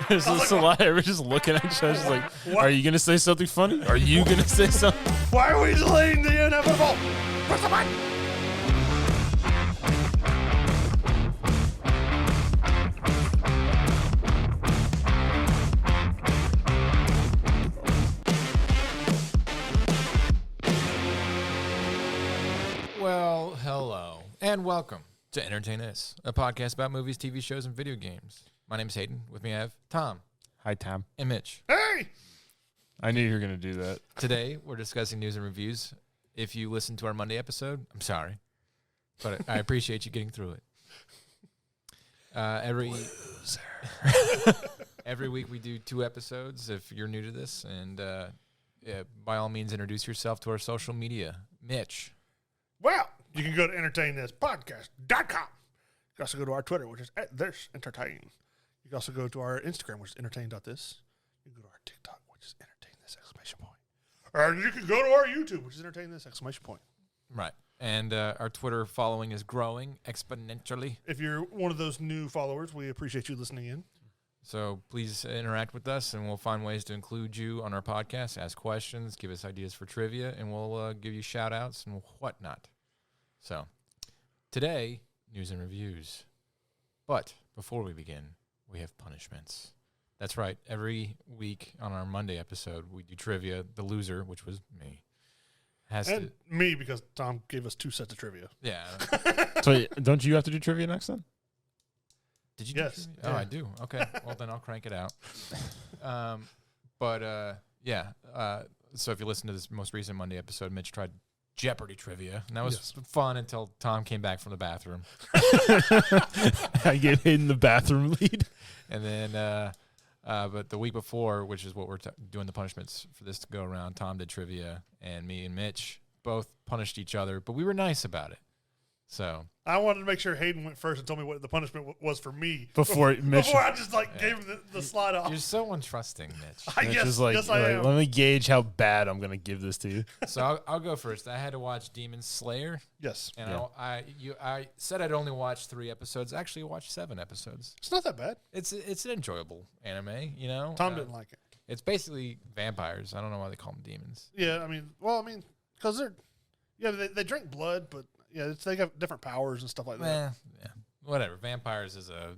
There's just a lot. Everyone's just looking at each other, just like, "Are you gonna say something funny? Are you gonna say something?" Why are we delaying the inevitable? Press the button. Well, hello, and welcome to Entertain This, a podcast about movies, TV shows, and video games. My name is Hayden. With me I have Tom. Hi, Tom. And Mitch. Hey! I knew you were gonna do that. Today, we're discussing news and reviews. If you listened to our Monday episode, I'm sorry, but I appreciate you getting through it. Every week we do 2 episodes if you're new to this, and by all means, introduce yourself to our social media. Mitch. Well, you can go to entertainthispodcast.com. You can also go to our Twitter, which is @thisentertain. You can also go to our Instagram, which is entertain.this. You can go to our TikTok, which is entertainthis! And you can go to our YouTube, which is entertainthis! Right. And our Twitter following is growing exponentially. If you're one of those new followers, we appreciate you listening in. So please interact with us, and we'll find ways to include you on our podcast, ask questions, give us ideas for trivia, and we'll give you shout-outs and whatnot. So today, news and reviews. But before we begin, we have punishments. That's right. Every week on our Monday episode, we do trivia. The loser, which was me, And me, because Tom gave us 2 sets of trivia. Yeah. So, don't you have to do trivia next then? Did you Yes. do trivia? Oh, Yeah. I do. Okay. Well, then I'll crank it out. So if you listen to this most recent Monday episode, Mitch tried Jeopardy trivia. And that was fun until Tom came back from the bathroom. I gave Hayden the bathroom lead. And then, but the week before, which is what we're doing the punishments for this to go around, Tom did trivia, and me and Mitch both punished each other, but we were nice about it. So I wanted to make sure Hayden went first and told me what the punishment was for me. Before I just gave him the slide off. you're so untrusting, Mitch. I Mitch guess, is like, yes, I am. let me gauge how bad I'm gonna give this to you. So I'll go first. I had to watch Demon Slayer, Yes. and Yeah. I said I'd only watch 3 episodes. I actually watched 7 episodes. It's not that bad. It's an enjoyable anime, you know. Tom didn't like it. It's basically vampires. I don't know why they call them demons. Yeah, because they drink blood, but they have different powers and stuff like that. Yeah, whatever. Vampires is a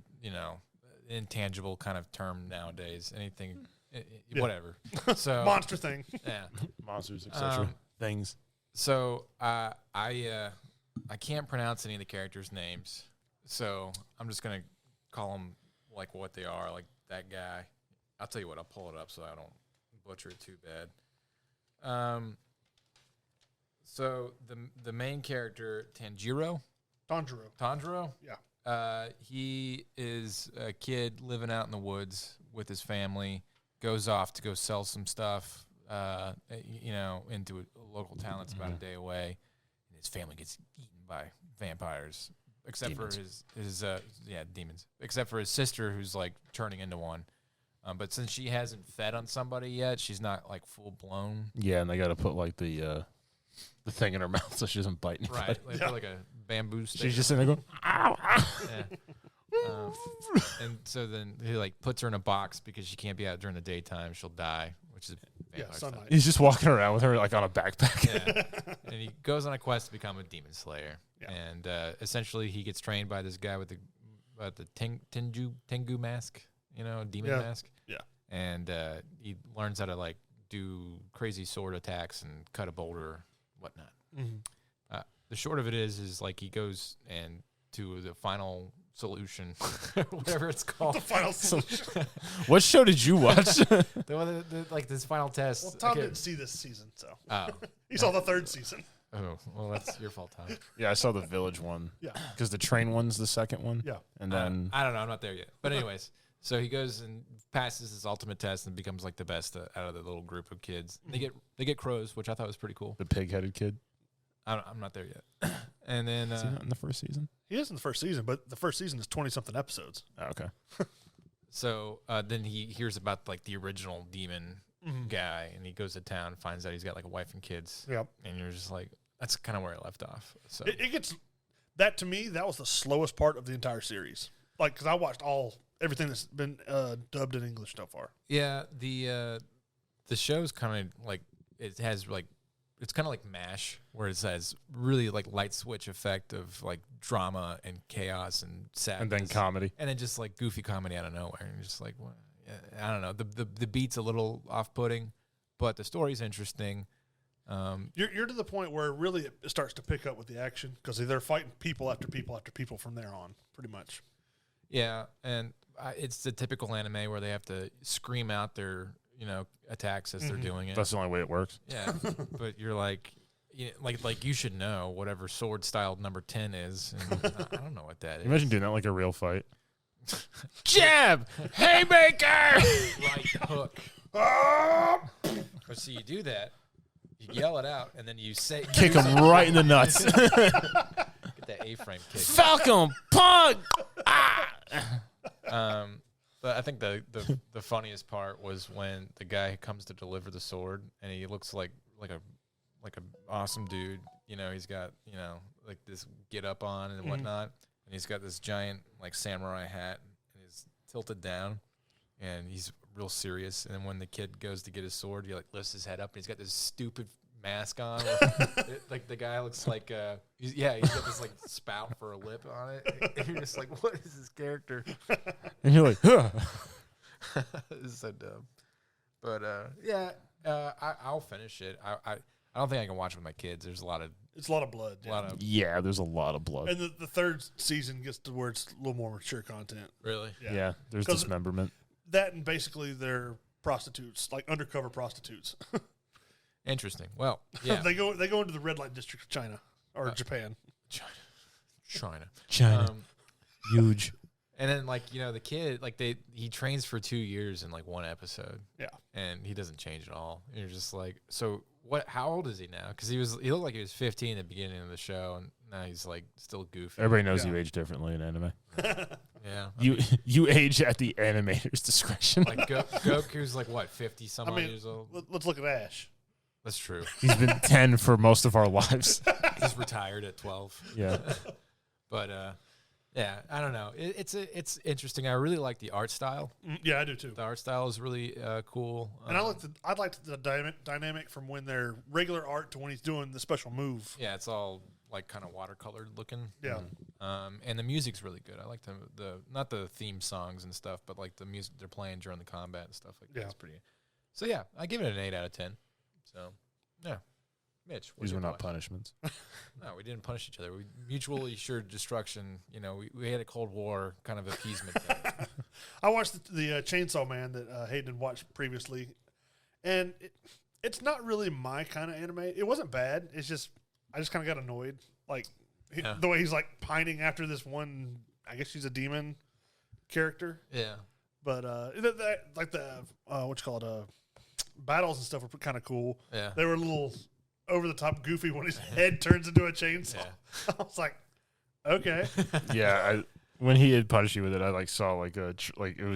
intangible kind of term nowadays. Anything, whatever. So Monster thing. yeah. Monsters, etc. Things. So I can't pronounce any of the characters' names, so I'm just gonna call them like what they are, like that guy. I'll tell you what. I'll pull it up so I don't butcher it too bad. So the main character, Tanjiro. Yeah. He is a kid living out in the woods with his family, goes off to go sell some stuff, into a local town that's about a day away, and his family gets eaten by vampires, except Demons. for his demons, except for his sister who's like turning into one. But since she hasn't fed on somebody yet, she's not like full blown. Yeah, and they got to put like the thing in her mouth so she doesn't bite anybody. Right, they put like a bamboo stick. She's just sitting there going, ow, ow. Yeah. And so then he like puts her in a box because she can't be out during the daytime. She'll die, which is vampire stuff. sunlight. He's just walking around with her like on a backpack. Yeah. And he goes on a quest to become a demon slayer. Yeah. And essentially he gets trained by this guy with the Tengu mask, demon mask. Yeah. And he learns how to like do crazy sword attacks and cut a boulder, whatnot. Mm-hmm. The short of it is like he goes and to the final solution, whatever it's called. The final solution. What show did you watch? Like this final test. Well, Tom Okay. didn't see this season, so Oh. he saw the 3rd season. Oh, well, that's your fault, Tom. Yeah, I saw the Village one. Yeah. Because the train one's the second one. Yeah. And then I don't know. I'm not there yet. But anyways, so he goes and passes his ultimate test and becomes like the best out of the little group of kids. They get crows, which I thought was pretty cool. the pig-headed kid. I'm not there yet. And then Is he not in the first season? He is in the 1st season, but the 1st season is 20-something episodes. Oh, okay. so then he hears about like the original demon guy, and he goes to town, finds out he's got like a wife and kids. Yep. And you're just like, that's kind of where I left off. So It gets that to me. That was the slowest part of the entire series. like because I watched everything that's been dubbed in English so far. Yeah, the show's kind of like it has like it's kind of like MASH, where it has really like light switch effect of like drama and chaos and sadness, And then comedy. and then just like goofy comedy out of nowhere, and you're just like, what? I don't know. The beat's a little off-putting, but the story's interesting. You're to the point where really it starts to pick up with the action because they're fighting people after people after people from there on, pretty much. Yeah, and it's the typical anime where they have to scream out their attacks as they're doing it. That's the only way it works. Yeah, but you're like, like you should know whatever sword style number 10 is. And I don't know what that is. Imagine doing that like a real fight. Jab, haymaker. Right hook. But see, you do that, you yell it out, and then you say, Kick him right in the nuts. get that A-frame kick. Falcon Punk. But I think the funniest part was when the guy comes to deliver the sword, and he looks like a awesome dude. He's got like this get up on and whatnot, and he's got this giant like samurai hat, and he's tilted down, and he's real serious. And then when the kid goes to get his sword, he like lifts his head up, and he's got this stupid mask on. Like the guy looks like he's got this like spout for a lip on it. And you're just like, what is this character? And you're like, huh. It's so dumb. But I'll finish it. I don't think I can watch it with my kids. There's a lot of blood. Yeah, there's a lot of blood. And the third season gets to where it's a little more mature content. really. Yeah, there's 'Cause dismemberment. That and basically they're prostitutes, like undercover prostitutes. Interesting. Well, yeah. they go into the red light district of China or Japan. China. Huge. And then the kid, like he trains for 2 years in like one episode. Yeah. And he doesn't change at all. And you're just like, so what? How old is he now? Because he looked like he was 15 at the beginning of the show, and now he's like still goofy. Everybody knows Yeah. you age differently in anime. Yeah. You age at the animator's discretion. Like Goku's like what, 50 some odd years old? Let's look at Ash. That's true. He's been 10 for most of our lives. He's retired at 12. Yeah. But yeah, I don't know. It's interesting. I really like the art style. Yeah, I do too. The art style is really cool. And I like the dynamic from when they're regular art to when he's doing the special move. Yeah, it's all like kind of watercolored looking. Yeah. And the music's really good. I like the not the theme songs and stuff, but like the music they're playing during the combat and stuff like that. Yeah. It's pretty. So yeah, I give it an 8 out of 10. So yeah, Mitch, what's These were your not thought? punishments. No, we didn't punish each other. We mutually assured destruction. We had a Cold War kind of appeasement thing. I watched the Chainsaw Man that Hayden had watched previously, and it's not really my kind of anime. It wasn't bad. It's just I just kind of got annoyed, like the way he's like pining after this one. I guess she's a demon character. Yeah. But like the what you call it, battles and stuff were kind of cool. Yeah. They were a little over the top goofy when his head turns into a chainsaw. Yeah. I was like, okay. Yeah, when he had punished you with it, I like saw like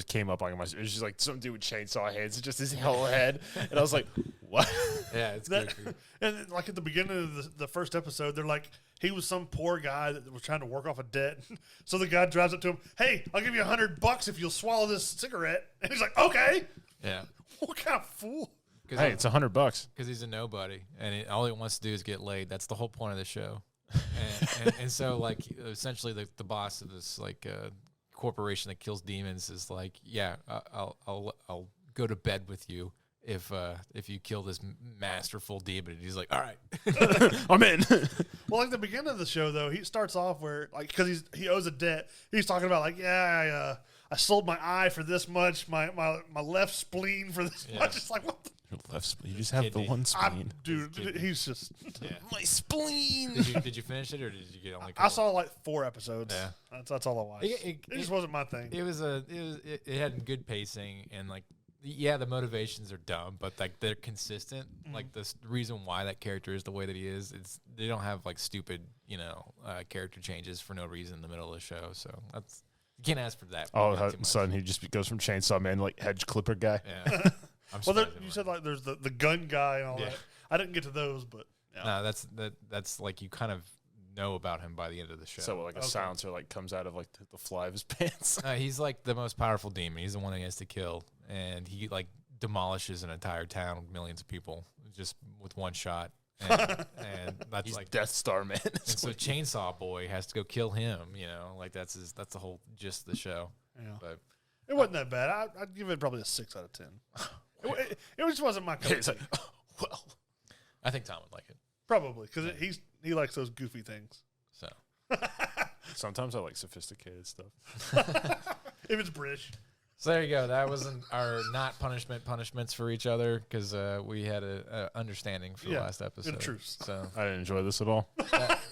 came up on my. It was just like some dude with chainsaw hands, just his whole head, and I was like, what? Yeah, it's That, goofy. and then, like at the beginning of the first episode, they're like, he was some poor guy that was trying to work off a debt. So the guy drives up to him, hey, I'll give you $100 if you'll swallow this cigarette. And he's like, okay. Yeah. What kind of fool? Hey, it's $100. Because he's a nobody, and all he wants to do is get laid. That's the whole point of the show. And so, like, essentially, the boss of this like corporation that kills demons is like, yeah, I'll go to bed with you if you kill this masterful demon. And he's like, all right, I'm in. Well, like the beginning of the show, though, he starts off where, like, because he owes a debt. He's talking about, like, yeah, I sold my eye for this much, my left spleen for this much. It's like, what the? Your left spleen. You just have Kidney. the one spleen. Dude, he's just. yeah. My spleen. Did you finish it, or did you get only? I saw like 4 episodes. Yeah. That's all I watched. It just wasn't my thing. It had good pacing, and like, yeah, the motivations are dumb, but like they're consistent. Like the reason why that character is the way that he is, they don't have like stupid, character changes for no reason in the middle of the show. So that's, you can't ask for that. All of a sudden, he just goes from chainsaw man to like hedge clipper guy. Yeah. I'm Well, surprised you they said weren't. like there's the gun guy and all Yeah. that. I didn't get to those, but No, that's like you kind of know about him by the end of the show. So like a silencer like comes out of like the fly of his pants. He's like the most powerful demon. He's the one that he has to kill, and he like demolishes an entire town with millions of people just with one shot. And that's He's like Death Star Man. and so Chainsaw Boy has to go kill him. You know, like that's the whole gist of the show. Yeah. But It wasn't that bad. I'd give it probably a 6 out of 10. It just wasn't my cup of It's tea. like, oh, well, I think Tom would like it. Probably, because he likes those goofy things. So sometimes I like sophisticated stuff. If it's British. So there you go. That wasn't our not punishments for each other because we had a understanding for the last episode. truce. So I didn't enjoy this at all.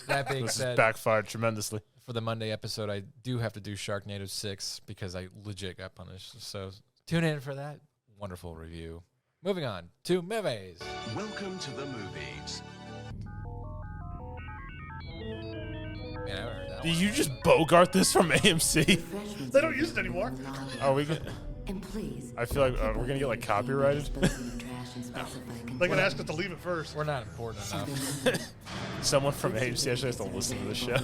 that being This has said, backfired tremendously. for the Monday episode, I do have to do Sharknado 6 because I legit got punished. So tune in for that wonderful review. Moving on to movies. Welcome to the movies. Man, I haven't heard that Did one. you just Bogart this from AMC? They don't use it anymore. Are we? And please, I feel like we're gonna get like copyrighted. They're going to ask us to leave it first. We're not important enough. Someone from AMC actually has to listen to the show.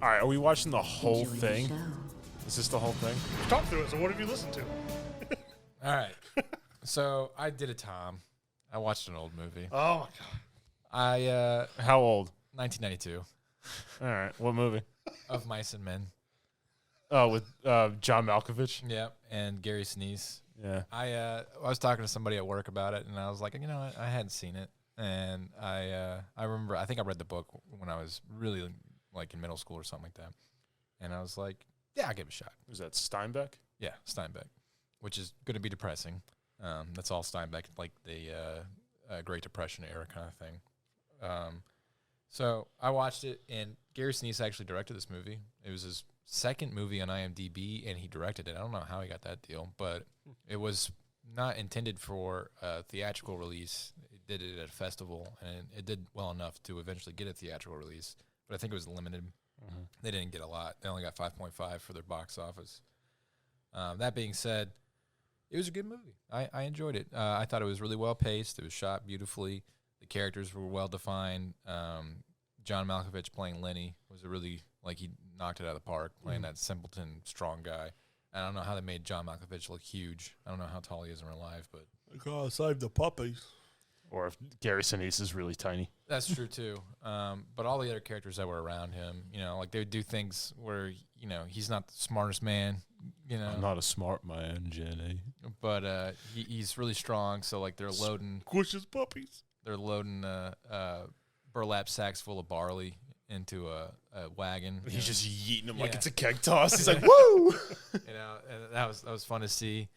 All right, are we watching the whole thing? Is this the whole thing? Talk through it, so what have you listened to? All right. So I did a Tom. I watched an old movie. Oh, my God. I How old? 1992 All right, what movie? of Mice and Men. Oh, with John Malkovich. Yep, and Gary Sinise. Yeah. I was talking to somebody at work about it, and I was like, you know what? I hadn't seen it, and I remember I think I read the book when I was really like in middle school or something like that, and I was like, yeah, I'll give it a shot. Was that Steinbeck? Yeah, Steinbeck, which is going to be depressing. That's all Steinbeck, like the Great Depression era kind of thing. So I watched it, and Gary Sinise actually directed this movie. It was his second movie on IMDb, and he directed it. I don't know how he got that deal, but it was not intended for a theatrical release. It did it at a festival, and it did well enough to eventually get a theatrical release, but I think it was limited. They didn't get a lot. They only got 5.5 for their box office. That being said, it was a good movie. I enjoyed it. I thought it was really well paced. It was shot beautifully. The characters were well defined. John Malkovich playing Lenny was a really, like, he knocked it out of the park, playing that simpleton, strong guy. I don't know how they made John Malkovich look huge. I don't know how tall he is in real life, but I gotta save the puppies. Or if Gary Sinise is really tiny. that's true too. But all the other characters that were around him, you know, like they would do things where, you know, he's not the smartest man, you know, I'm not a smart man, Jenny. but he's really strong. So like they're loading Squishes puppies. burlap sacks full of barley into a wagon. He's just yeeting him Yeah. like it's a keg toss. He's like, woo! You know, and that was fun to see.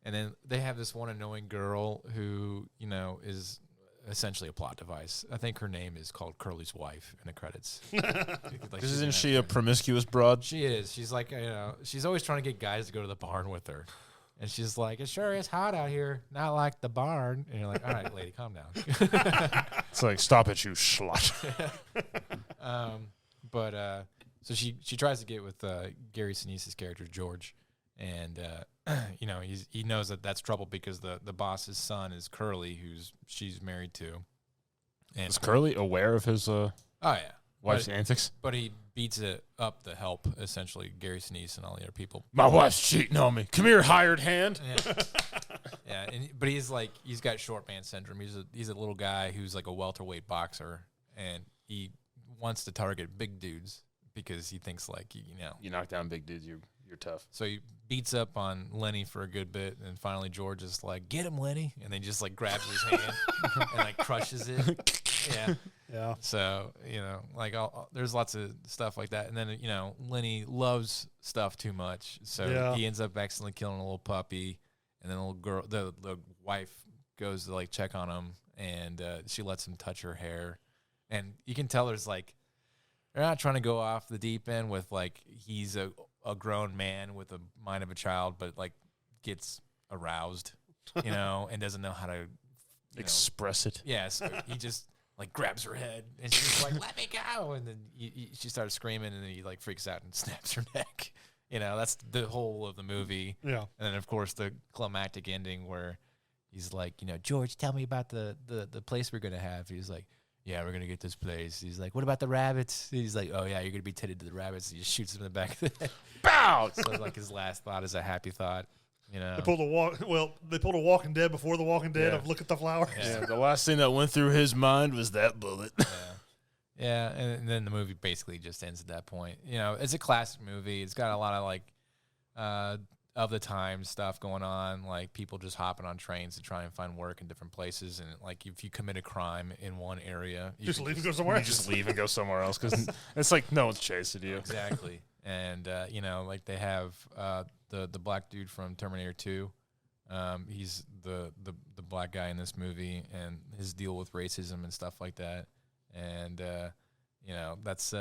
And then they have this one annoying girl who, you know, is essentially a plot device. I think her name is called Curly's wife in the credits. Like Isn't she a promiscuous broad? She is. She's like, you know, she's always trying to get guys to go to the barn with her. And she's like, it sure is hot out here, not like the barn. And you're like, all right, lady, calm down. It's like, stop it, you slut. So she tries to get with Gary Sinise's character, George. And, you know, he knows that that's trouble because the boss's son is Curly, who's she's married to. And Is Curly aware of his oh, yeah. wife's antics? But he beats it up to help, essentially, Gary Sinise and all the other people. My wife's cheating on me. Come here, hired hand. Yeah, but he's got short man syndrome. He's a little guy who's like a welterweight boxer, and he wants to target big dudes because he thinks like, you know. You knock down big dudes, you're tough. So he beats up on Lenny for a good bit, and finally George is like, "Get him, Lenny!" and then just like grabs his hand and like crushes it. Yeah. Yeah. So, you know, like there's lots of stuff like that. And then, you know, Lenny loves stuff too much. So he ends up accidentally killing a little puppy. And then the little girl, the wife goes to like check on him, and she lets him touch her hair. And you can tell there's like, they're not trying to go off the deep end with like, he's a grown man with the mind of a child, but like gets aroused, you know, and doesn't know how to express it. Yeah. So he just like grabs her head, and she's like, "Let me go!" And then she starts screaming, and then he like freaks out and snaps her neck. You know, that's the whole of the movie. Yeah. And then of course the climactic ending where he's like, you know, George, tell me about the place we're gonna have. He's like, yeah, we're going to get this place. He's like, what about the rabbits? He's like, oh, yeah, you're going to be tended to the rabbits. He just shoots him in the back of the head. Bow! So, like, his last thought is a happy thought, you know. They pulled a Walking Dead before the Walking Dead Yeah. of Look at the Flowers. Yeah, the last thing that went through his mind was that bullet. Yeah, and then the movie basically just ends at that point. You know, it's a classic movie. It's got a lot of, like, of the time stuff going on, like people just hopping on trains to try and find work in different places. And, like, if you commit a crime in one area, you Just can leave and go somewhere You else. just leave and go somewhere else because it's like no one's chasing you. Exactly. And, you know, like they have the black dude from Terminator 2. He's the black guy in this movie, and his deal with racism and stuff like that. And, you know, that's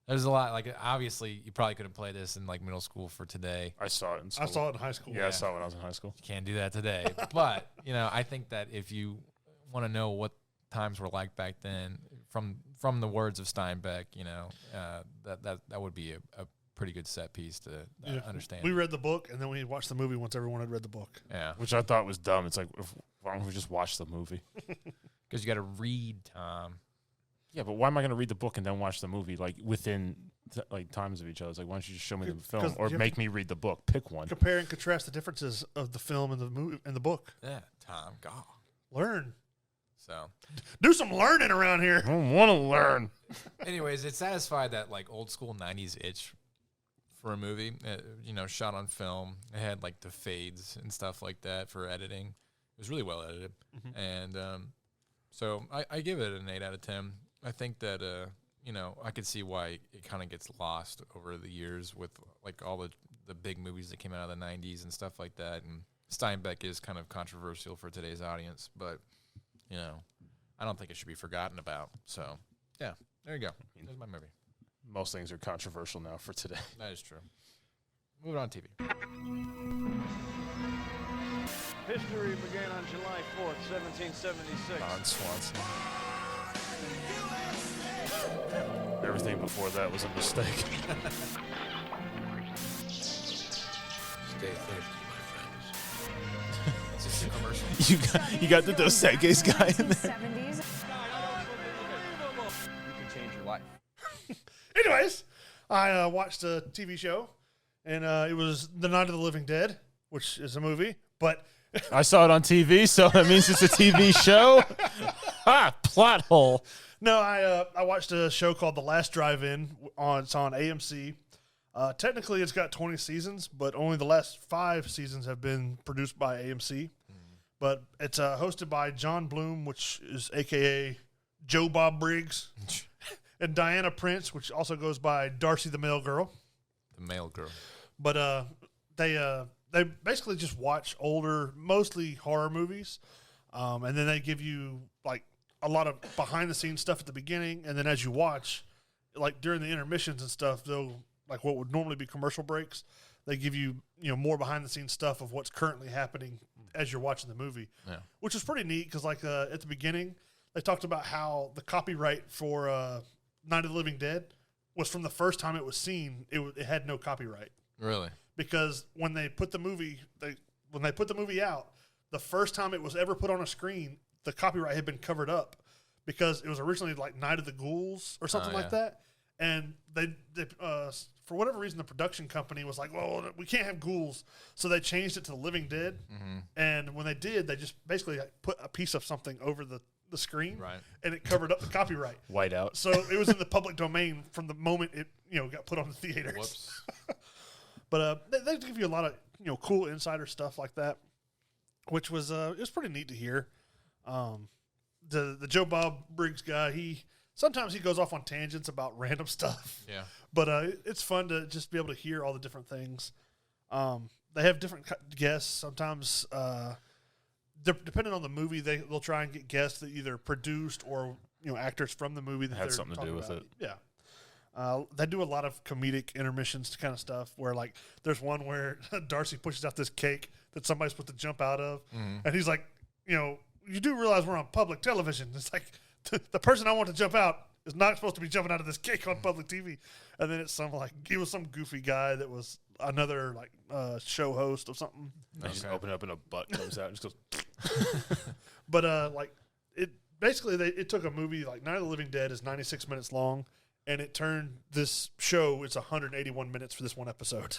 there's a lot. Like, obviously, you probably couldn't play this in, like, middle school for today. I saw it in school. I saw it in high school. Yeah, I saw it when I was in high school. You can't do that today. But, you know, I think that if you want to know what times were like back then, from the words of Steinbeck, you know, that would be a pretty good set piece to Yeah. understand. We read the book, and then we watched the movie once everyone had read the book. Yeah, Which I thought was dumb. It's like, why don't we just watch the movie? because you got to read, Tom. Yeah, but why am I going to read the book and then watch the movie like within like times of each other? It's like, why don't you just show me the film 'Cause or you have make me read the book? Pick one. Compare and contrast the differences of the film and the movie and the book. Yeah, Tom. God. Learn. So, Do some learning around here. I don't want to learn. anyways, it satisfied that, like, old school '90s itch for a movie. You know, shot on film. It had, like, the fades and stuff like that for editing. It was really well edited, and so I give it an 8 out of 10. I think that you know, I could see why it kind of gets lost over the years with, like, all the big movies that came out of the '90s and stuff like that. And Steinbeck is kind of controversial for today's audience, but, you know, I don't think it should be forgotten about. So, yeah, there you go. There's my movie. Most things are controversial now for today. That is true. Moving on to TV. History began on July 4th, 1776. Don Swanson. Everything before that was a mistake. Stay thirsty, my friends. Is this a commercial? you got the Dos Equis guy in there. 70s. You can change your life. Anyways, I watched a TV show, and it was The Night of the Living Dead, which is a movie, but I saw it on TV, so that means it's a TV show. Plot hole. no, I watched a show called The Last Drive-In. It's on AMC. Technically, it's got 20 seasons, but only the last 5 seasons have been produced by AMC. But it's hosted by John Bloom, which is a.k.a. Joe Bob Briggs, and Diana Prince, which also goes by Darcy the Mail Girl. The male girl. But they basically just watch older, mostly horror movies, and then they give you, like, a lot of behind-the-scenes stuff at the beginning, and then as you watch, like, during the intermissions and stuff, they'll, like, what would normally be commercial breaks, they give you, you know, more behind-the-scenes stuff of what's currently happening as you're watching the movie, Yeah. which is pretty neat because, like, at the beginning, they talked about how the copyright for Night of the Living Dead was from the first time it was seen, it had no copyright. Really? Because when they put the movie, out, the first time it was ever put on a screen, the copyright had been covered up because it was originally like Night of the Ghouls or something like that, and they for whatever reason the production company was like, well, we can't have ghouls, so they changed it to the Living Dead, and when they did, they just basically put a piece of something over the screen, Right. and it covered up the copyright. Whiteout. So it was in the public domain from the moment it got put on the theaters. Whoops. But they give you a lot of cool insider stuff like that, which was it was pretty neat to hear. The Joe Bob Briggs guy, sometimes he goes off on tangents about random stuff. Yeah. But it's fun to just be able to hear all the different things. They have different guests sometimes. Depending on the movie, they'll try and get guests that either produced or actors from the movie that Had they're something to talking do with about. it. Yeah. They do a lot of comedic intermissions kind of stuff where, like, there's one where Darcy pushes out this cake that somebody's supposed to jump out of. And he's like, you do realize we're on public television. It's like, the person I want to jump out is not supposed to be jumping out of this cake on public TV. And then it's he was some goofy guy that was another, like, show host or something. They just open up and a butt comes out and just goes. But, basically it took a movie like Night of the Living Dead is 96 minutes long, and it turned this show. It's 181 minutes for this one episode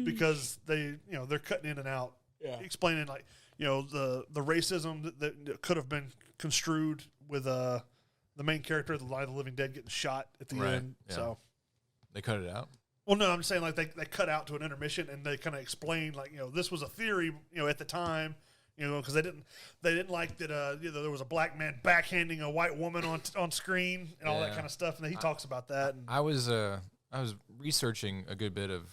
because they're cutting in and out, explaining like the racism that could have been construed with the main character of the Night of the Living Dead getting shot at the end. Yeah. So They cut it out. well, no, I'm saying like they cut out to an intermission and they kind of explain like this was a theory at the time. Because they didn't like that. There was a black man backhanding a white woman on screen and all that kind of stuff. And he talks about that. And I was researching a good bit of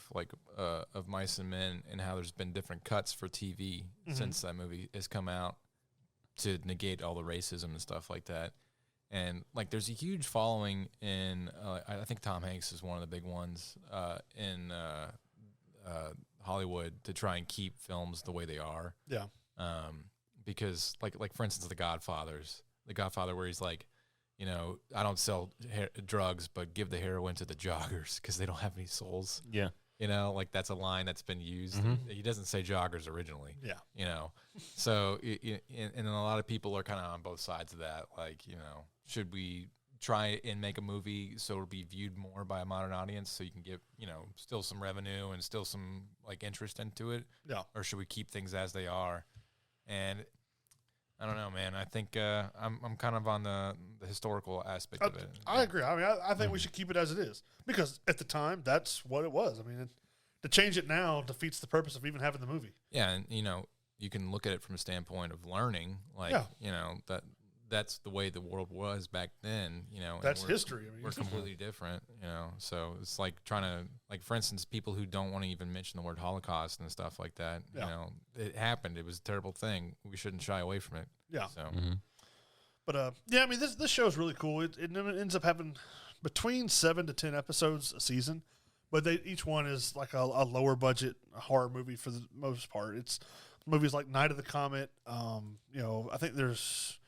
of Mice and Men and how there's been different cuts for TV since that movie has come out to negate all the racism and stuff like that. And like, there's a huge following in. I think Tom Hanks is one of the big ones in Hollywood to try and keep films the way they are. yeah, Because like for instance, The Godfather, where he's like, I don't sell drugs, but give the heroin to the joggers because they don't have any souls. Yeah. Like that's a line that's been used. He doesn't say joggers originally. yeah. So and then a lot of people are kind of on both sides of that. Like, should we try and make a movie so it'll be viewed more by a modern audience so you can get, still some revenue and still some like interest into it? Yeah. Or should we keep things as they are? And I don't know, man. I think I'm kind of on the historical aspect of it. I agree. I mean, I think we should keep it as it is because at the time that's what it was. I mean, to change it now defeats the purpose of even having the movie. Yeah, and you can look at it from a standpoint of learning, like that's the way the world was back then. That's and history. I mean, we're completely different. So it's like trying to, like, for instance, people who don't want to even mention the word Holocaust and stuff like that. It happened. It was a terrible thing. We shouldn't shy away from it. Yeah. So But I mean, this show is really cool. It ends up having between 7 to 10 episodes a season, but each one is like a lower budget horror movie for the most part. It's movies like Night of the Comet. I think there's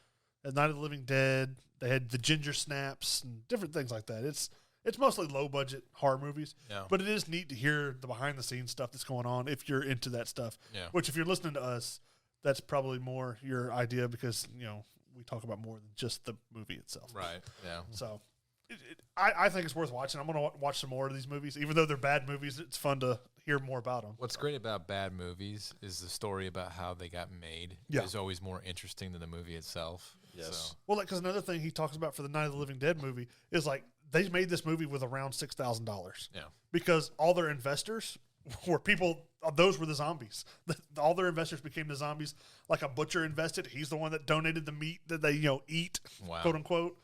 Night of the Living Dead. They had the Ginger Snaps and different things like that. It's mostly low budget horror movies. Yeah. But it is neat to hear the behind the scenes stuff that's going on if you're into that stuff. Yeah. Which if you're listening to us, that's probably more your idea because we talk about more than just the movie itself. right. Yeah. So I think it's worth watching. I'm going to watch some more of these movies. Even though they're bad movies, it's fun to hear more about them. What's great about bad movies is the story about how they got made is always more interesting than the movie itself. Yes. So, Well, because another thing he talks about for the Night of the Living Dead movie is like they made this movie with around $6,000. yeah. Because all their investors were people. Those were the zombies. All their investors became the zombies. Like a butcher invested. He's the one that donated the meat that they eat, Wow. quote unquote.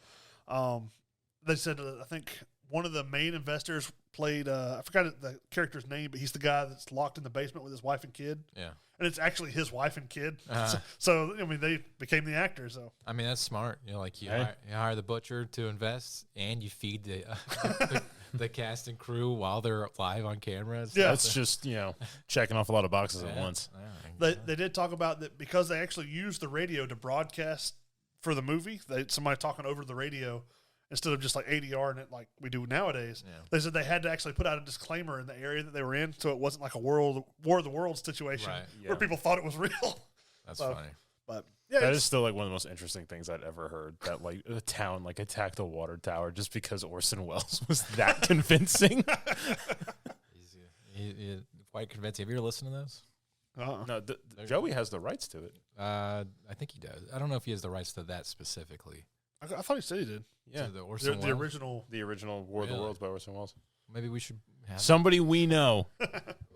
They said I think one of the main investors played. I forgot the character's name, but he's the guy that's locked in the basement with his wife and kid. Yeah. And it's actually his wife and kid. Uh-huh. So I mean, they became the actors. So I mean, that's smart. Like you Hey. hire the butcher to invest, and you feed the cast and crew while they're live on camera. and Yeah. stuff. That's just, checking off a lot of boxes at Yeah. once. they did talk about that because they actually used the radio to broadcast for the movie. Somebody talking over the radio instead of just like ADR and it like we do nowadays. Yeah. They said they had to actually put out a disclaimer in the area that they were in, so it wasn't like a War of the Worlds situation Right. where people thought it was real. That's So, funny. But yeah, That it's- is still like one of the most interesting things I'd ever heard. That like a town like attacked a water tower just because Orson Welles was that convincing. He's quite convincing. Have you ever listened to those? No, Joey has the rights to it. I think he does. I don't know if he has the rights to that specifically. I thought he said he did. Yeah, To the Orson The Welles? original. the original War of the Really? Worlds by Orson Welles. Maybe we should have Somebody we know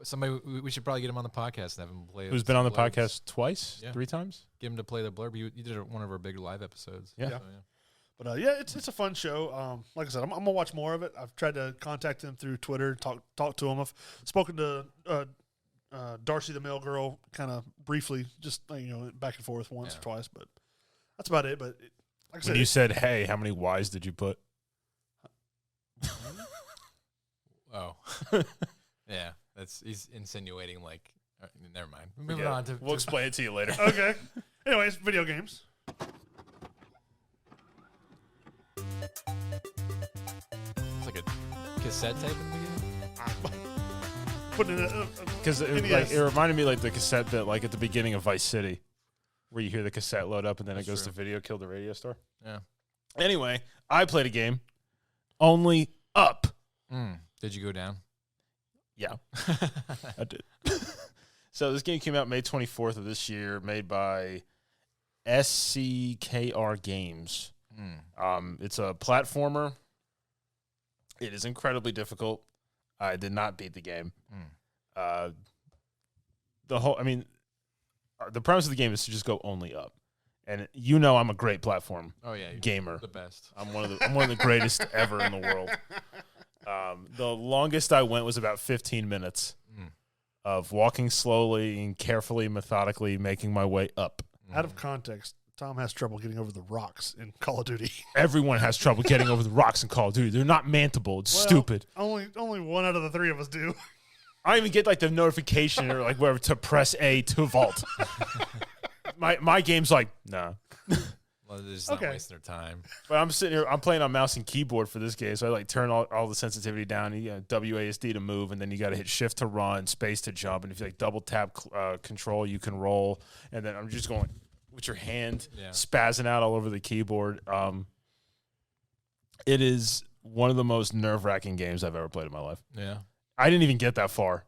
somebody. We should probably get him on the podcast and have him play. who's some been on the blurbs. podcast twice, Yeah. 3 times. Get him to play the blurb. You did one of our big live episodes. Yeah. Yeah. So, But yeah, it's a fun show. Like I said, I'm gonna watch more of it. I've tried to contact him through Twitter, talk to him. I've spoken to Darcy the Mail Girl kind of briefly, just back and forth once Yeah. or twice. But that's about it. But like I When said, you said, "Hey, how many Y's did you put?" Oh. Yeah. He's insinuating like. Never mind. Moving Forget on it. to. We'll explain it to you later. okay. Anyways, video games. It's like a cassette tape in the beginning. Putting in Because NES. it reminded me like the cassette bit like at the beginning of Vice City. where you hear the cassette load up and then That's it goes true. to video, kill the radio store. Yeah. Anyway, I played a game. Only Up. Did you go down? Yeah, I did. So this game came out May 24th of this year, made by SCKR Games. It's a platformer. It is incredibly difficult. I did not beat the game. The premise of the game is to just go only up. And I'm a great platform Oh yeah, you're gamer. the best. I'm one of the greatest ever in the world. The longest I went was about 15 minutes of walking slowly and carefully, methodically, making my way up. Out of context, Tom has trouble getting over the rocks in Call of Duty. Everyone has trouble getting over the rocks in Call of Duty. They're not mantable. It's Well, stupid. Only one out of the three of us do. I don't even get like the notification or like whatever to press A to vault. My game's like, nah. Well, they're just not Okay. wasting their time. But I'm sitting here, I'm playing on mouse and keyboard for this game, so I like turn all the sensitivity down. You got WASD to move, and then you got to hit shift to run, space to jump, and if you like double tap control, you can roll. And then I'm just going with your hand spazzing out all over the keyboard. It is one of the most nerve-wracking games I've ever played in my life. Yeah. I didn't even get that far.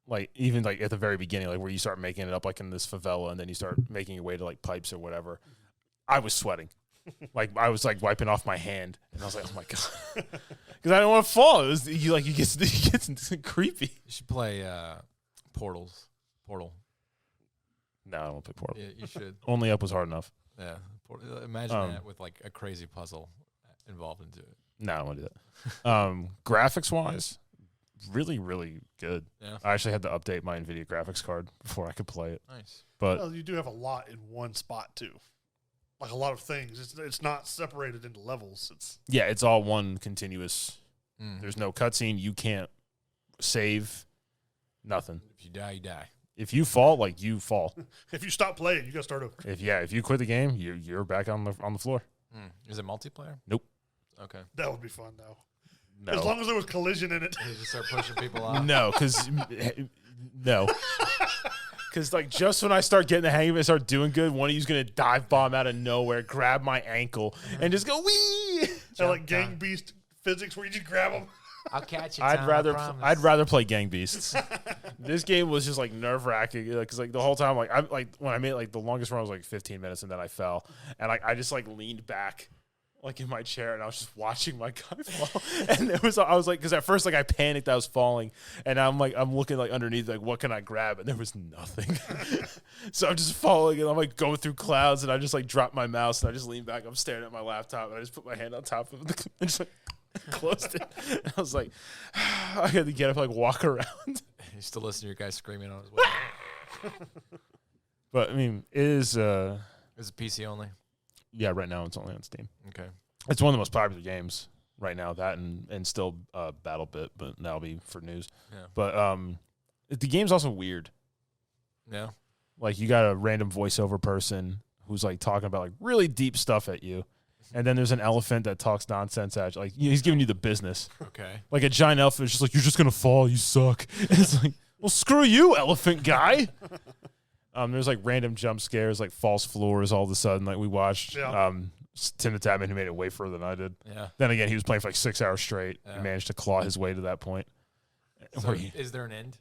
Like, even like at the very beginning, like where you start making it up like in this favela and then you start making your way to like pipes or whatever. I was sweating. Like I was like wiping off my hand and I was like, oh my God. Because I didn't want to fall. You get creepy. You should play Portal. No, I don't want to play Portal. Yeah, you should. Only Up was hard enough. Yeah. Imagine that with like a crazy puzzle involved into it. No, I don't want to do that. Graphics wise, really, really good. Yeah. I actually had to update my NVIDIA graphics card before I could play it. Nice. But Well, you do have a lot in one spot too. Like a lot of things. It's not separated into levels. yeah, it's all one continuous. Mm. There's no cutscene. You can't save. Nothing. If you die, you die. If you fall, like you fall. If you stop playing, you got to start over. If you quit the game, you're back on the floor. Is it multiplayer? Nope. Okay. That would be fun though. No. As long as there was collision in it. You just start pushing people off. No, because no. Because like just when I start getting the hang of it, start doing good, one of you's gonna dive bomb out of nowhere, grab my ankle, and just go wee. That like Gang Beast physics where you just grab them. I'll catch you. I'd rather play Gang Beasts. This game was just like nerve wracking because like the whole time when I made like the longest run was like 15 minutes and then I fell and like I just like leaned back like in my chair and I was just watching my guy fall and I was like because at first like I panicked I was falling and I'm looking like underneath like what can I grab and there was nothing. So I'm just falling and I'm like going through clouds and I just like drop my mouse and I just lean back. I'm staring at my laptop and I just put my hand on top of it and just like closed it. And I was like, I had to get up, like walk around. You still listen to your guy screaming on his way. But I mean, it is. Is it PC only? Yeah, right now it's only on Steam. Okay. It's one of the most popular games right now. That and still BattleBit, but that'll be for news. Yeah. But the game's also weird. Yeah. Like you got a random voiceover person who's like talking about like really deep stuff at you. And then there's an elephant that talks nonsense at you. Like he's giving you the business. Okay. Like a giant elephant is just like, you're just going to fall. You suck. And it's like, well, screw you, elephant guy. There's like random jump scares, like false floors all of a sudden. Like we watched Tim the Tatman, who made it way further than I did. Yeah. Then again, he was playing for like 6 hours straight. Yeah. He managed to claw his way to that point. So is there an end?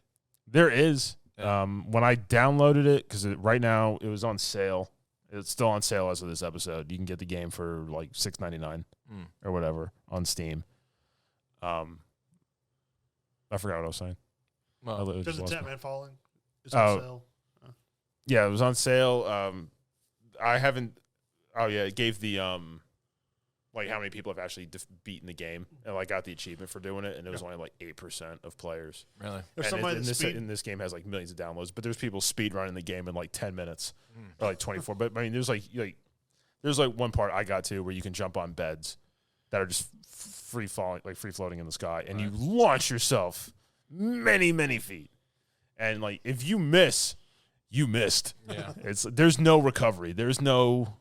There is. Yeah. When I downloaded it, because right now it was on sale. It's still on sale as of this episode. You can get the game for like $6.99 or whatever on Steam. I forgot what I was saying. I Well, literally Does just the lost my- Tatman falling? Is on Oh. sale. Yeah, it was on sale. I haven't. Oh yeah, it gave the like how many people have actually beaten the game, and I got the achievement for doing it, and it was only like 8% of players. really? There's And somebody in that's this game has like millions of downloads, but there's people speed running the game in like 10 minutes or like 24. But I mean, there's one part I got to where you can jump on beds that are just free floating in the sky, and you launch yourself many feet, and like if you miss, you missed. Yeah. There's no recovery. There's no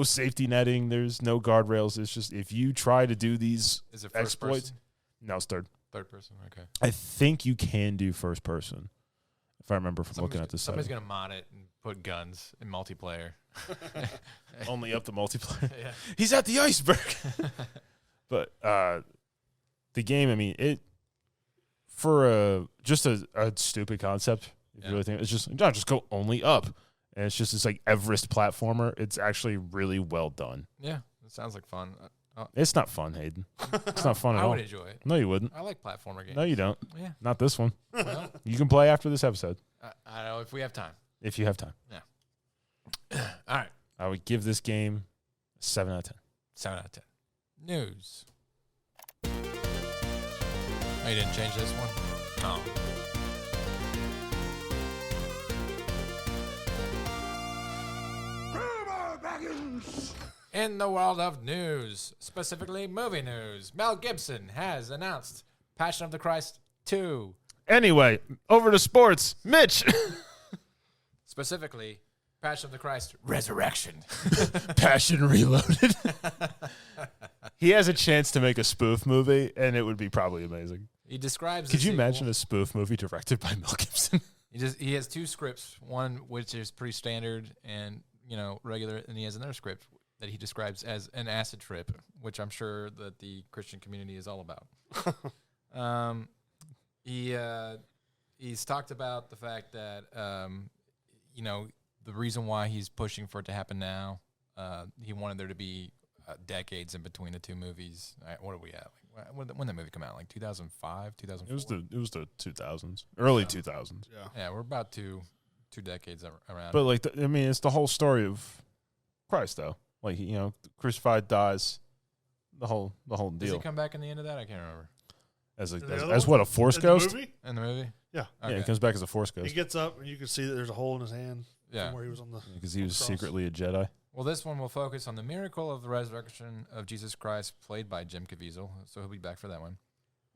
safety netting. There's no guardrails. It's just if you try to do these Is it first exploits. person? No, it's third. Third person. Okay. I think you can do first person. if I remember from looking at this. Somebody's gonna mod it and put guns in multiplayer. Only up the multiplayer. Yeah. He's at the iceberg. But the game, I mean, it for just a stupid concept. If you really think it's just go only up, and it's just this like Everest platformer. It's actually really well done. Yeah, it sounds like fun. It's not fun, Hayden. It's not fun at I all. would enjoy it. No, you wouldn't. I like platformer games. No, you don't. Yeah. Not this one. Well, You can play after this episode I know if we have time. if you have time. All right. I would give this game a 7 out of 10. 7 out of 10. News. Oh, you didn't change this one? No. In the world of news, specifically movie news, Mel Gibson has announced Passion of the Christ 2. Anyway, over to sports. Mitch. Specifically, Passion of the Christ Resurrection. Passion Reloaded. He has a chance to make a spoof movie, and it would be probably amazing. He describes. Could you imagine a spoof movie directed by Mel Gibson? He has two scripts. One which is pretty standard and regular, and he has another script that he describes as an acid trip, which I'm sure that the Christian community is all about. He's talked about the fact that the reason why he's pushing for it to happen now. He wanted there to be decades in between the two movies. What are we at? When did the movie come out? Like 2005, 2004? It was the 2000s, early 2000s. Yeah, we're about two decades around. But like, it's the whole story of Christ, though. Like, crucified, dies, the whole deal. Does he come back in the end of that? I can't remember. As what, a Force ghost? In the movie? Yeah. Okay. Yeah, he comes back as a Force ghost. He gets up and you can see that there's a hole in his hand from where he was on the because he was cross. secretly a Jedi. Well, this one will focus on the miracle of the resurrection of Jesus Christ, played by Jim Caviezel, so he'll be back for that one.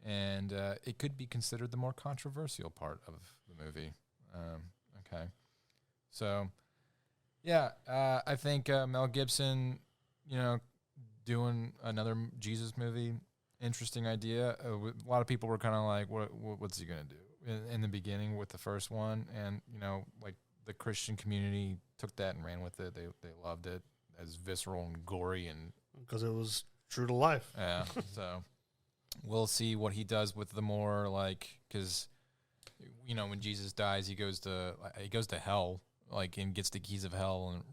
And it could be considered the more controversial part of the movie. Okay. So, yeah, I think Mel Gibson, doing another Jesus movie, interesting idea. A lot of people were kind of like, what's he going to do? In the beginning with the first one, and, like, the Christian community took that and ran with it. They loved it as visceral and gory, and because it was true to life. yeah. So we'll see what he does with the more because when Jesus dies, he goes to hell, and gets the keys of hell and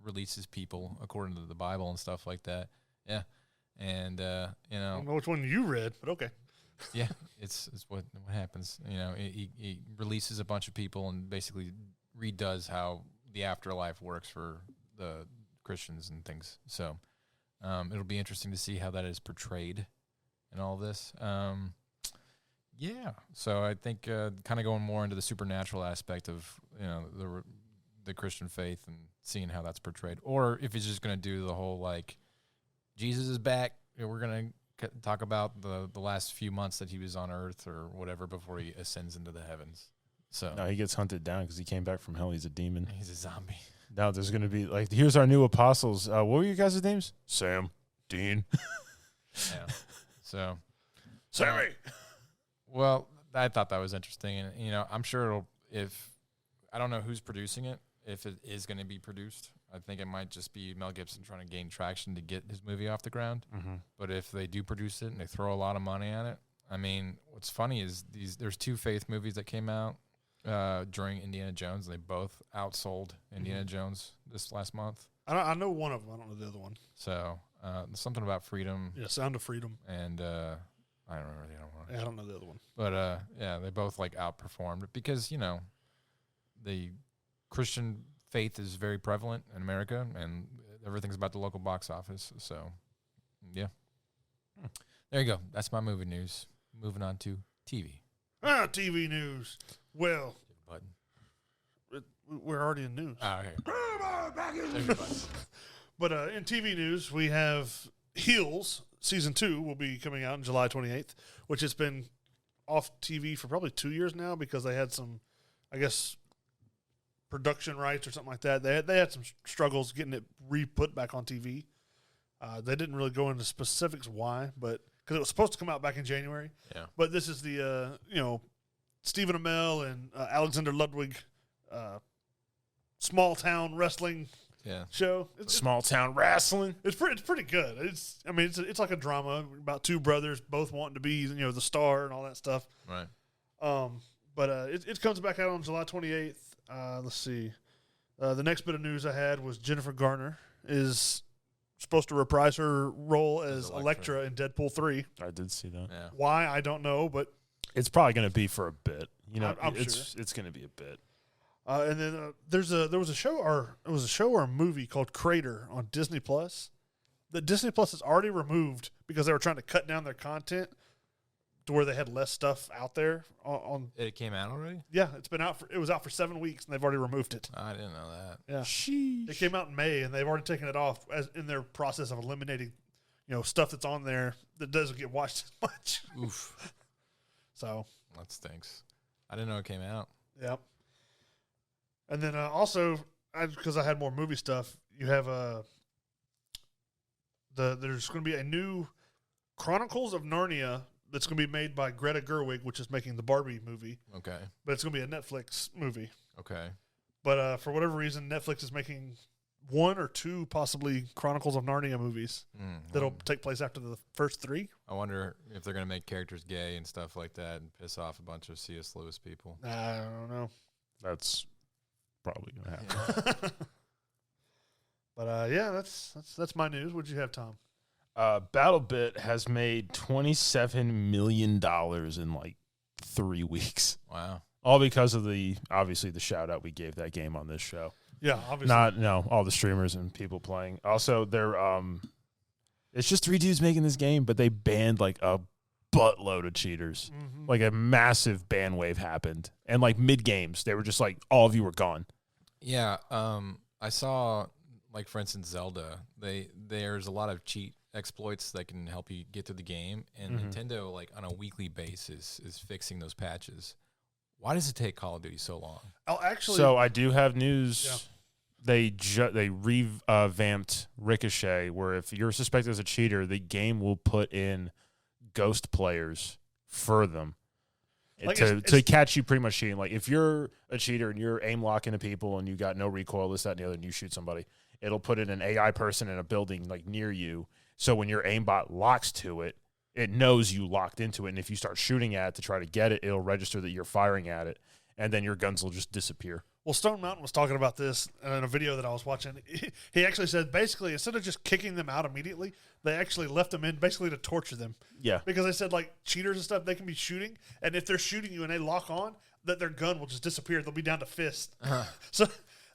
releases people according to the Bible and stuff like that. Yeah, and I don't know which one you read, but okay. yeah, it's what happens. He releases a bunch of people and basically redoes how the afterlife works for the Christians and things. So it'll be interesting to see how that is portrayed in all this. Yeah. So I think kind of going more into the supernatural aspect of the Christian faith and seeing how that's portrayed, or if he's just going to do the whole Jesus is back. We're going to talk about the last few months that he was on Earth or whatever before he ascends into the heavens. So No, he gets hunted down because he came back from hell. He's a demon. he's a zombie. Now there's going to be here's our new apostles. What were you guys' names? Sam, Dean, Yeah. So Sammy. well, I thought that was interesting, and I'm sure I don't know who's producing it, if it is going to be produced. I think it might just be Mel Gibson trying to gain traction to get his movie off the ground. Mm-hmm. But if they do produce it and they throw a lot of money at it, what's funny is there's two faith movies that came out during Indiana Jones, and they both outsold Indiana Jones this last month. I know one of them. I don't know the other one. So something about freedom. Yeah, Sound of Freedom. And I don't remember the other one. Yeah, I don't know the other one. But yeah, they both outperformed because the Christian faith is very prevalent in America, and everything's about the local box office. So yeah, there you go. That's my movie news. Moving on to TV. TV news. Well, Button. we're already in news. Okay. But in TV news, we have Heels Season 2 will be coming out on July 28th, which has been off TV for probably 2 years now because they had some, I guess, production rights or something like that. They had some struggles getting it re-put back on TV. They didn't really go into specifics why, but because it was supposed to come out back in January. Yeah. But this is the Stephen Amell and Alexander Ludwig, small town wrestling show. Small town wrestling. It's pretty good. It's like a drama about two brothers both wanting to be the star and all that stuff. Right. But it comes back out on July 28th. Let's see. The next bit of news I had was Jennifer Garner is supposed to reprise her role as Elektra in Deadpool 3. I did see that. Yeah. Why, I don't know, but It's probably going to be for a bit. I'm it's going to be a bit. and then there was a show or a movie called Crater on Disney Plus that Disney Plus has already removed because they were trying to cut down their content to where they had less stuff out there on It came out already? yeah, it was out for 7 weeks and they've already removed it. I didn't know that. Yeah. Sheesh. It came out in May and they've already taken it off as in their process of eliminating, stuff that's on there that doesn't get watched as much. Oof. So, That stinks. I didn't know it came out. yep. And then also, because I had more movie stuff, you have there's going to be a new Chronicles of Narnia that's going to be made by Greta Gerwig, which is making the Barbie movie, Okay. but it's going to be a Netflix movie. Okay. But for whatever reason, Netflix is making 1 or 2 possibly Chronicles of Narnia movies that'll take place after the first 3. I wonder if they're going to make characters gay and stuff like that and piss off a bunch of C.S. Lewis people. I don't know. That's probably going to happen. But yeah, that's my news. What'd you have, Tom? BattleBit has made $27 million in like 3 weeks. Wow. All because of obviously the shout out we gave that game on this show. Yeah, obviously. All the streamers and people playing. Also, it's just 3 dudes making this game, but they banned like a buttload of cheaters. Mm-hmm. Like a massive ban wave happened. And like mid games, they were just like, all of you were gone. Yeah. I saw, like, for instance, Zelda. There's a lot of cheat exploits that can help you get through the game, and Nintendo, like, on a weekly basis, is fixing those patches. Why does it take Call of Duty so long? Oh, actually. So I do have news. Yeah. They revamped Ricochet, where if you're suspected as a cheater, the game will put in ghost players for them Like to catch you pretty much cheating. Like if you're a cheater and you're aim locking to people and you got no recoil, this, that, and the other, and you shoot somebody, it'll put in an AI person in a building like near you. So when your aimbot locks to it, it knows you locked into it, and if you start shooting at it to try to get it, it'll register that you're firing at it, and then your guns will just disappear. Well, Stone Mountain was talking about this in a video that I was watching. He actually said basically instead of just kicking them out immediately, they actually left them in basically to torture them. Yeah. Because they said like cheaters and stuff, they can be shooting, and if they're shooting you and they lock on, that their gun will just disappear. They'll be down to fist. So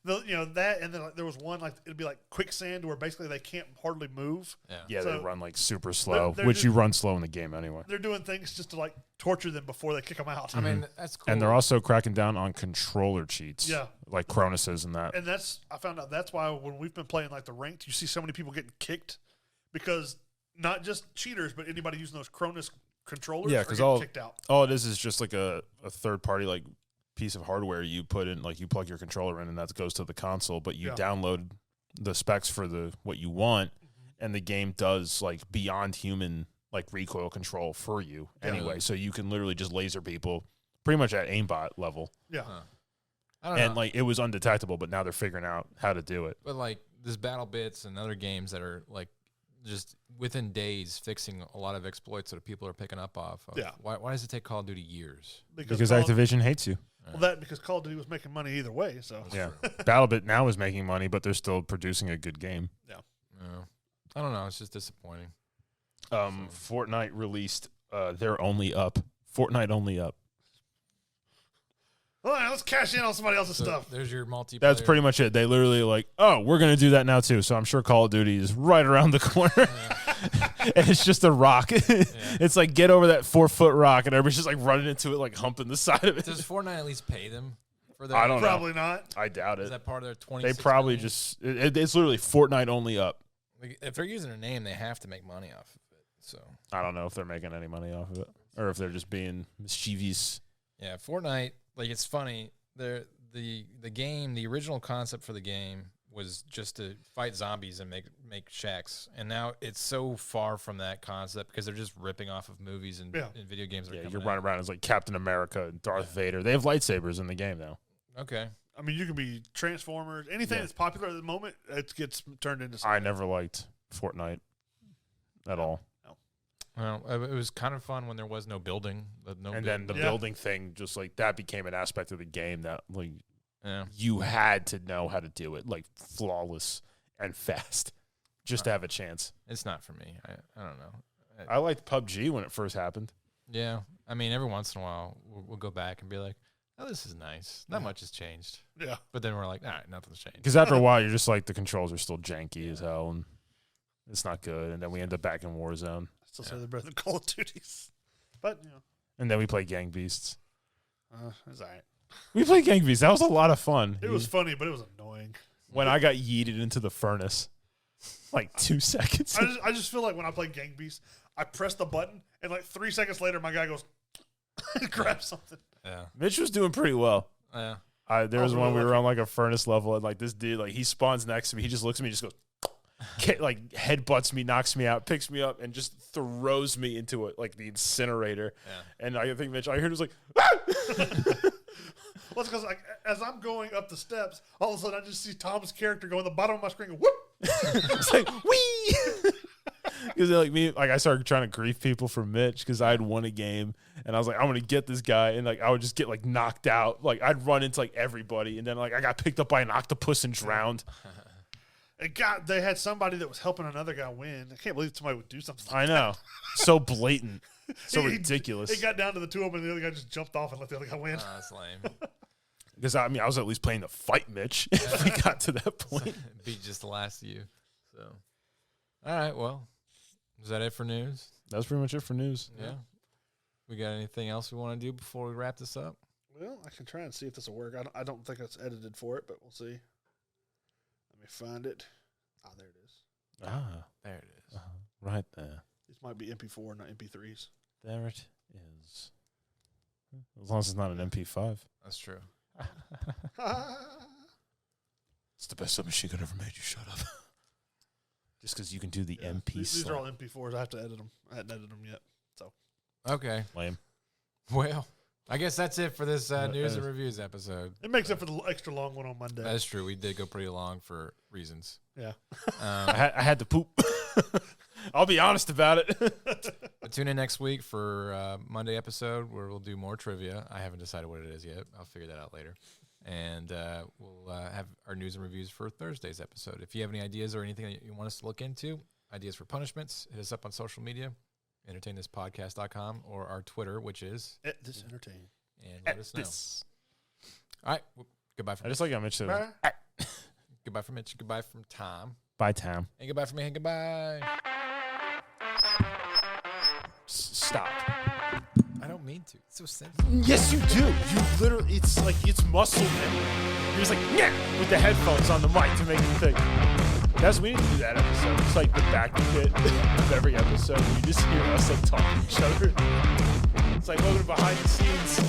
that, and then like, there was one like it'd be like quicksand where basically they can't hardly move. Yeah, So they run like super slow, they're which just- you run slow in the game anyway. They're doing things just to like torture them before they kick them out. I mean, that's cool. And they're also cracking down on controller cheats. Yeah. Like Cronus's and that. And I found out that's why when we've been playing like the ranked, you see so many people getting kicked because not just cheaters, but anybody using those Cronus controllers Yeah, are because getting kicked out. all it is just like a third party like piece of hardware you put in, like you plug your controller in and that goes to the console, but you download the specs for what you want, and the game does like beyond human like recoil control for you anyway. So you can literally just laser people pretty much at aimbot level. Yeah. I don't And know. like it was undetectable, but now they're figuring out how to do it. But like this Battle Bits and other games that are like just within days fixing a lot of exploits that people are picking up off of. Yeah. Why does it take Call of Duty years? Because Call of- Activision hates you. because Call of Duty was making money either way. So Yeah. BattleBit now is making money, but they're still producing a good game. Yeah. I don't know. It's just disappointing. Fortnite released they're only up. Fortnite only up. all right, let's cash in on somebody else's So stuff. there's your multiplayer. That's pretty much it. They literally like, oh, we're gonna do that now too. So I'm sure Call of Duty is right around the corner. And it's just a rock. It's like get over that 4-foot rock, and everybody's just like running into it, like humping the side of it. Does Fortnite at least pay them for that? I don't know. Probably not. I doubt Is it. that part of their 20? They probably just it's literally Fortnite only up. Like, if they're using a name, they have to make money off of it. So I don't know if they're making any money off of it or if they're just being mischievous. yeah, Fortnite. Like it's funny. The game, the original concept for the game was just to fight zombies and make shacks, and now it's so far from that concept because they're just ripping off of movies and, and video games. Yeah, you're running around as like Captain America and Darth Vader. They have lightsabers in the game now. Okay. I mean, you can be Transformers. Anything that's popular at the moment, it gets turned into something. I never liked Fortnite at all. Well, it was kind of fun when there was no building. Then the building thing, just like that became an aspect of the game that like you had to know how to do it, like flawless and fast, just to have a chance. It's not for me. I don't know. I liked PUBG when it first happened. Yeah. I mean, every once in a while, we'll go back and be like, oh, this is nice. Not much has changed. Yeah. But then we're like, all right, nothing's changed. Because after a while, you're just like, the controls are still janky as hell, and it's not good. And then we end up back in Warzone. Still say they're better than Call of Duties. But, you know. And then we play Gang Beasts. It's all right. We played Gang Beasts. That was a lot of fun. It was funny, but it was annoying. When I got yeeted into the furnace, like 2 seconds. I just feel like when I play Gang Beasts, I press the button, and like 3 seconds later, my guy goes, grab something. Yeah. Mitch was doing pretty well. Yeah. There was one we were on like a furnace level, and like this dude, like he spawns next to me. He just looks at me, just goes, like headbutts me, knocks me out, picks me up, and just throws me into it like the incinerator. Yeah. And I think Mitch, I heard it was like, well, it's because like as I'm going up the steps, all of a sudden I just see Tom's character go in the bottom of my screen. And whoop! It's like wee. Because like me, like I started trying to grief people for Mitch because I had won a game, and I was like, I'm gonna get this guy, and like I would just get like knocked out. Like I'd run into like everybody, and then like I got picked up by an octopus and drowned. And God, they had somebody that was helping another guy win. I can't believe somebody would do something like that. I know, so blatant, so ridiculous. It got down to the two of them, and the other guy just jumped off and let the other guy win. Oh, that's lame. Because I mean, I was at least playing the fight, Mitch. If we got to that point, beat just the last of you. So, all right, well. Is that it for news? That's pretty much it for news. Yeah. We got anything else we want to do before we wrap this up? Well, I can try and see if this will work. I don't think it's edited for it, but we'll see. Let me find it. Ah, there it is. Ah, there it is. Right there. These might be MP4, not MP3s. There it is. As long as it's not an MP5. That's true. It's the best submachine gun ever made. You shut up. Just because you can do the MP. These are all MP4s. I have to edit them. I hadn't edited them yet. So okay, lame. Well, I guess that's it for this news and reviews episode. It makes up for the extra long one on Monday. That's true. We did go pretty long for reasons. Yeah. I had to poop. I'll be honest about it. But tune in next week for Monday episode where we'll do more trivia. I haven't decided what it is yet. I'll figure that out later. And we'll have our news and reviews for Thursday's episode. If you have any ideas or anything that you want us to look into, ideas for punishments, hit us up on social media, entertainthispodcast.com, or our Twitter, which is This Entertain. And let us know. All right. Well, goodbye from I just like how Mitch said goodbye from Mitch. Goodbye from Tom. Bye, Tom. And goodbye from me. And goodbye. Stop. I don't mean to. It's so simple. Yes, you do. You literally, it's like, it's muscle memory. You're just like, yeah, with the headphones on the mic to make you think. We need to do that episode. It's like the back bit of every episode. You just hear us like talking to each other. It's like, welcome to behind the scenes.